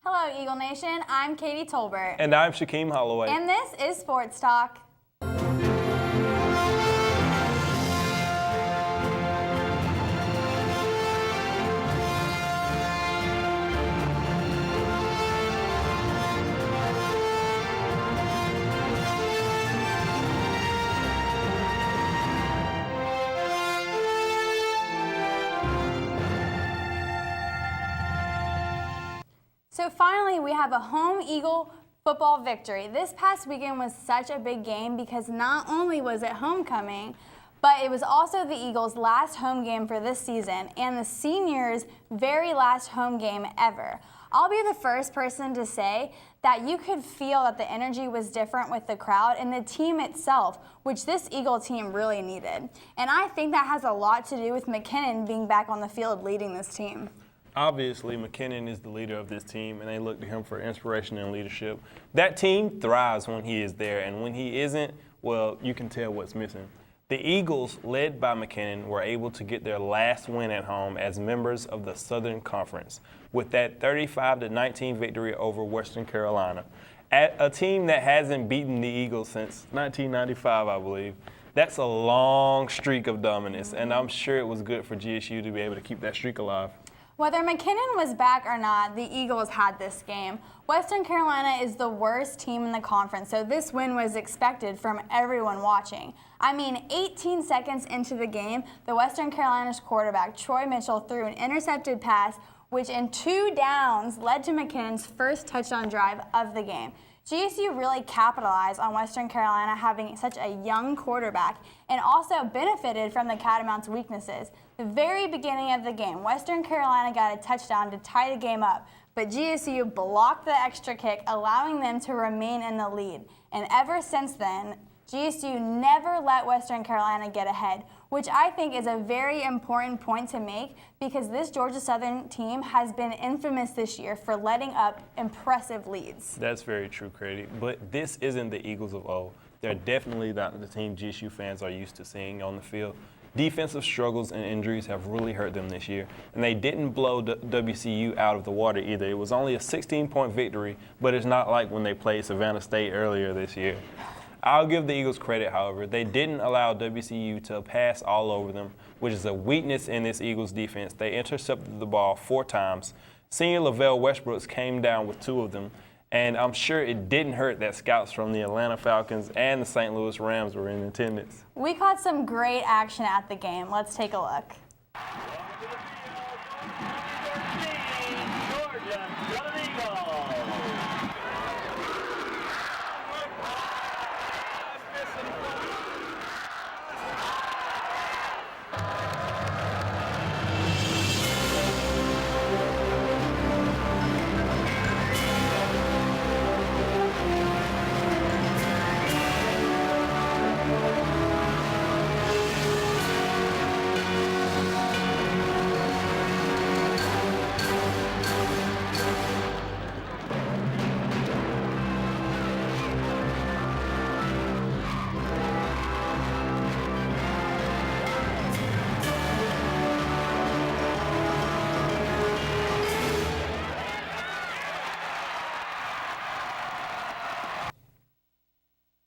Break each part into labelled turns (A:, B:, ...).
A: Hello, Eagle Nation. I'm Katie Tolbert.
B: And I'm Shaquem Holloway.
A: And this is Sports Talk. So finally, we have a home Eagle football victory. This past weekend was such a big game because not only was it homecoming, but it was also the Eagles' last home game for this season and the seniors' very last home game ever. I'll be the first person to say that you could feel that the energy was different with the crowd and the team itself, which this Eagle team really needed. And I think that has a lot to do with McKinnon being back on the field leading this team.
B: Obviously, McKinnon is the leader of this team, and they look to him for inspiration and leadership. That team thrives when he is there, and when he isn't, well, you can tell what's missing. The Eagles, led by McKinnon, were able to get their last win at home as members of the Southern Conference with that 35-19 victory over Western Carolina. A team that hasn't beaten the Eagles since 1995, I believe. That's a long streak of dominance, and I'm sure it was good for GSU to be able to keep that streak alive.
A: Whether McKinnon was back or not, the Eagles had this game. Western Carolina is the worst team in the conference, so this win was expected from everyone watching. I mean, 18 seconds into the game, the Western Carolina's quarterback, Troy Mitchell, threw an intercepted pass, which in 2 downs led to McKinnon's first touchdown drive of the game. GSU really capitalized on Western Carolina having such a young quarterback and also benefited from the Catamounts' weaknesses. The very beginning of the game, Western Carolina got a touchdown to tie the game up, but GSU blocked the extra kick, allowing them to remain in the lead. And ever since then, GSU never let Western Carolina get ahead, which I think is a very important point to make because this Georgia Southern team has been infamous this year for letting up impressive leads.
B: That's very true, Katie. But this isn't the Eagles of old. They're definitely not the team GSU fans are used to seeing on the field. Defensive struggles and injuries have really hurt them this year, and they didn't blow WCU out of the water either. It was only a 16-point victory, but it's not like when they played Savannah State earlier this year. I'll give the Eagles credit, however. They didn't allow WCU to pass all over them, which is a weakness in this Eagles defense. They intercepted the ball 4 times. Senior Lavelle Westbrooks came down with 2 of them, and I'm sure it didn't hurt that scouts from the Atlanta Falcons and the St. Louis Rams were in attendance.
A: We caught some great action at the game. Let's take a look.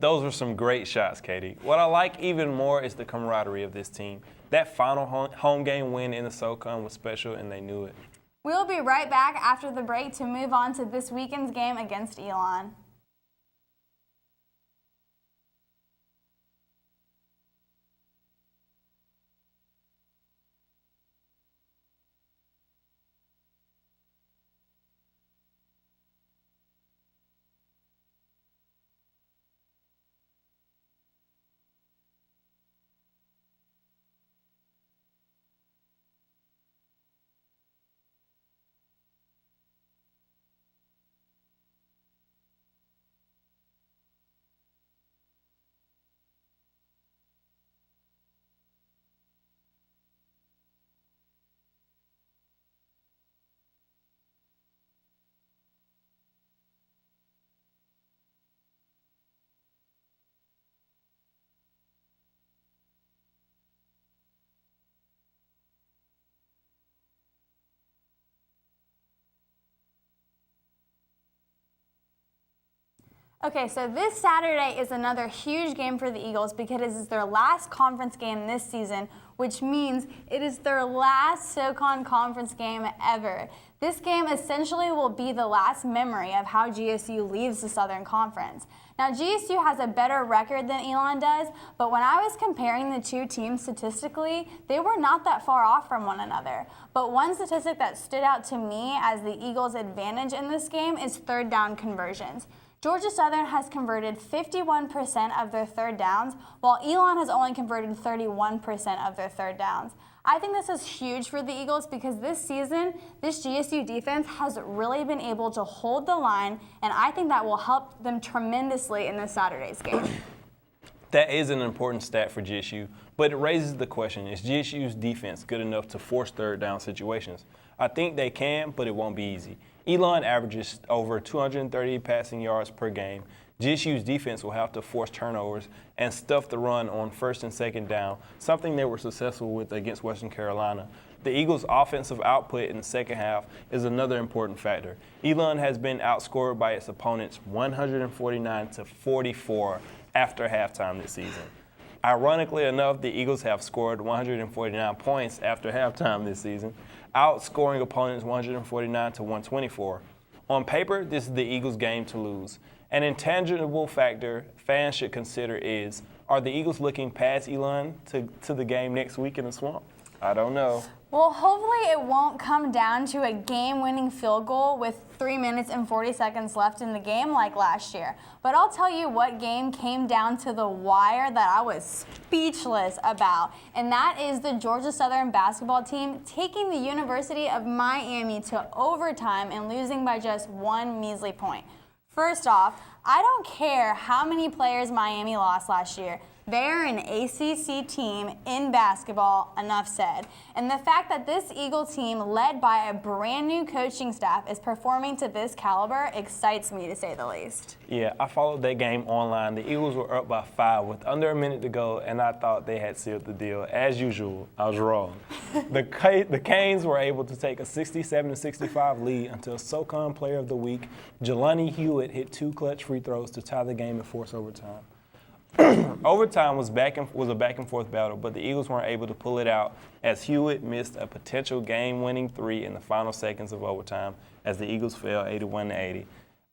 B: Those were some great shots, Katie. What I like even more is the camaraderie of this team. That final home game win in the SoCon was special, and they knew it.
A: We'll be right back after the break to move on to this weekend's game against Elon. Okay, so this Saturday is another huge game for the Eagles because it is their last conference game this season, which means it is their last SoCon conference game ever. This game essentially will be the last memory of how GSU leaves the Southern Conference. Now, GSU has a better record than Elon does, but when I was comparing the two teams statistically, they were not that far off from one another. But one statistic that stood out to me as the Eagles' advantage in this game is third down conversions. Georgia Southern has converted 51% of their third downs, while Elon has only converted 31% of their third downs. I think this is huge for the Eagles because this season, this GSU defense has really been able to hold the line, and I think that will help them tremendously in this Saturday's game.
B: That is an important stat for GSU, but it raises the question, is GSU's defense good enough to force third down situations? I think they can, but it won't be easy. Elon averages over 230 passing yards per game. GSU's defense will have to force turnovers and stuff the run on first and second down, something they were successful with against Western Carolina. The Eagles' offensive output in the second half is another important factor. Elon has been outscored by its opponents 149-44 after halftime this season. Ironically enough, the Eagles have scored 149 points after halftime this season, outscoring opponents 149-124. On paper, this is the Eagles' game to lose. An intangible factor fans should consider is, are the Eagles looking past Elon to the game next week in the Swamp? I don't know.
A: Well, hopefully it won't come down to a game-winning field goal with 3 minutes and 40 seconds left in the game like last year. But I'll tell you what game came down to the wire that I was speechless about, and that is the Georgia Southern basketball team taking the University of Miami to overtime and losing by just one measly point. First off, I don't care how many players Miami lost last year. They're an ACC team in basketball, enough said. And the fact that this Eagle team, led by a brand new coaching staff, is performing to this caliber excites me, to say the least.
B: Yeah, I followed that game online. The Eagles were up by 5 with under a minute to go, and I thought they had sealed the deal. As usual, I was wrong. The Canes were able to take a 67-65 lead until SoCon Player of the Week, Jelani Hewitt, hit 2 clutch free throws to tie the game and force overtime. Overtime was a back and forth battle, but the Eagles weren't able to pull it out as Hewitt missed a potential game-winning 3 in the final seconds of overtime as the Eagles fell 81-80.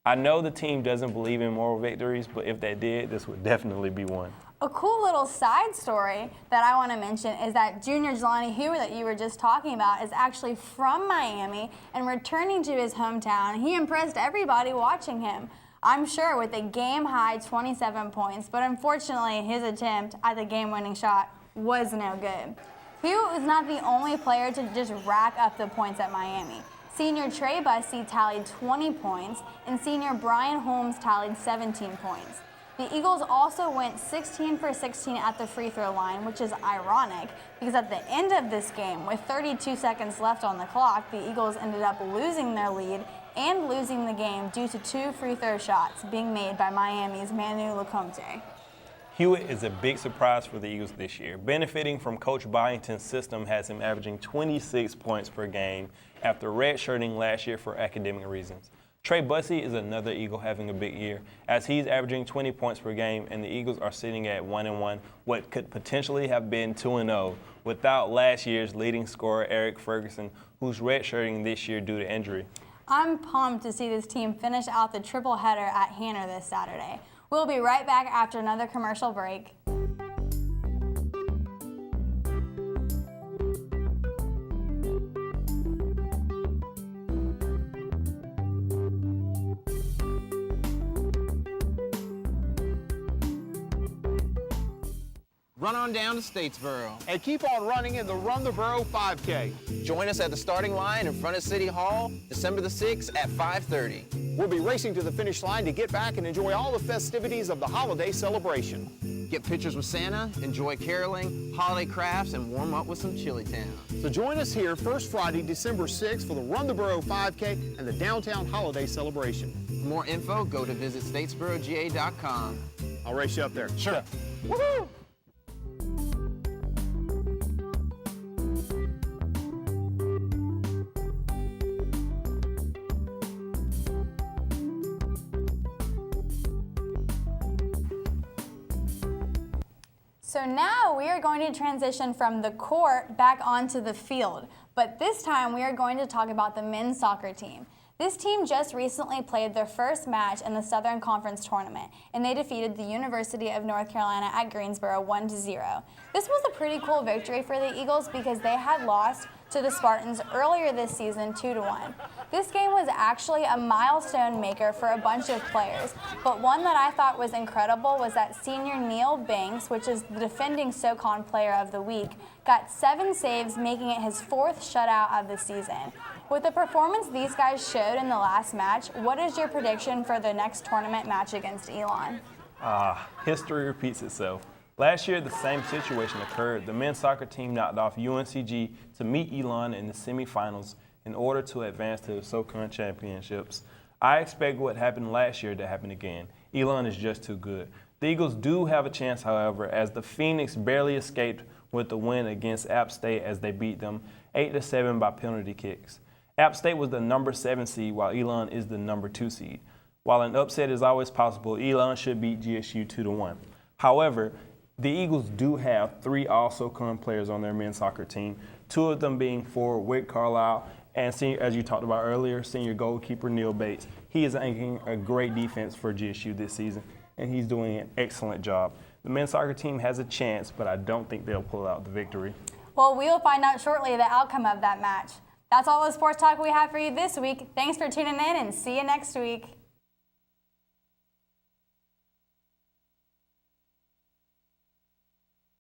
B: I know the team doesn't believe in moral victories, but if they did, this would definitely be one.
A: A cool little side story that I want to mention is that junior Jelani Hewitt that you were just talking about is actually from Miami and returning to his hometown. He impressed everybody watching him, I'm sure, with a game-high 27 points, but unfortunately his attempt at the game-winning shot was no good. Hewitt was not the only player to just rack up the points at Miami. Senior Trey Bussey tallied 20 points, and senior Brian Holmes tallied 17 points. The Eagles also went 16 for 16 at the free throw line, which is ironic because at the end of this game, with 32 seconds left on the clock, the Eagles ended up losing their lead and losing the game due to 2 free throw shots being made by Miami's Manu Lecomte.
B: Hewitt is a big surprise for the Eagles this year. Benefiting from Coach Byington's system has him averaging 26 points per game after redshirting last year for academic reasons. Trey Bussey is another Eagle having a big year, as he's averaging 20 points per game, and the Eagles are sitting at 1-1, what could potentially have been 2-0, without last year's leading scorer Eric Ferguson, who's redshirting this year due to injury.
A: I'm pumped to see this team finish out the triple header at Hanner this Saturday. We'll be right back after another commercial break.
C: Run on down to Statesboro.
D: And keep on running in the Run the Borough 5K.
C: Join us at the starting line in front of City Hall, December the 6th at 5:30.
D: We'll be racing to the finish line to get back and enjoy all the festivities of the holiday celebration.
C: Get pictures with Santa, enjoy caroling, holiday crafts, and warm up with some Chili Town.
D: So join us here first Friday, December 6th for the Run the Borough 5K and the downtown holiday celebration.
C: For more info, go to visit statesboroga.com.
D: I'll race you up there.
C: Sure.
D: Woohoo!
A: So now we are going to transition from the court back onto the field. But this time we are going to talk about the men's soccer team. This team just recently played their first match in the Southern Conference tournament, and they defeated the University of North Carolina at Greensboro 1-0. This was a pretty cool victory for the Eagles because they had lost to the Spartans earlier this season 2-1. This game was actually a milestone maker for a bunch of players, but one that I thought was incredible was that senior Neil Banks, which is the defending SoCon Player of the Week, got 7 saves, making it his 4th shutout of the season. With the performance these guys showed in the last match, what is your prediction for the next tournament match against Elon?
B: History repeats itself. Last year, the same situation occurred. The men's soccer team knocked off UNCG to meet Elon in the semifinals in order to advance to the SoCon championships. I expect what happened last year to happen again. Elon is just too good. The Eagles do have a chance, however, as the Phoenix barely escaped with the win against App State as they beat them 8-7 by penalty kicks. App State was the number 7 seed, while Elon is the number 2 seed. While an upset is always possible, Elon should beat GSU 2-1. However, the Eagles do have 3 All-SoCon players on their men's soccer team, 2 of them being forward Wick Carlisle and, senior, as you talked about earlier, senior goalkeeper Neil Bates. He is anchoring a great defense for GSU this season, and he's doing an excellent job. The men's soccer team has a chance, but I don't think they'll pull out the victory.
A: Well, we'll find out shortly the outcome of that match. That's all the sports talk we have for you this week. Thanks for tuning in, and see you next week.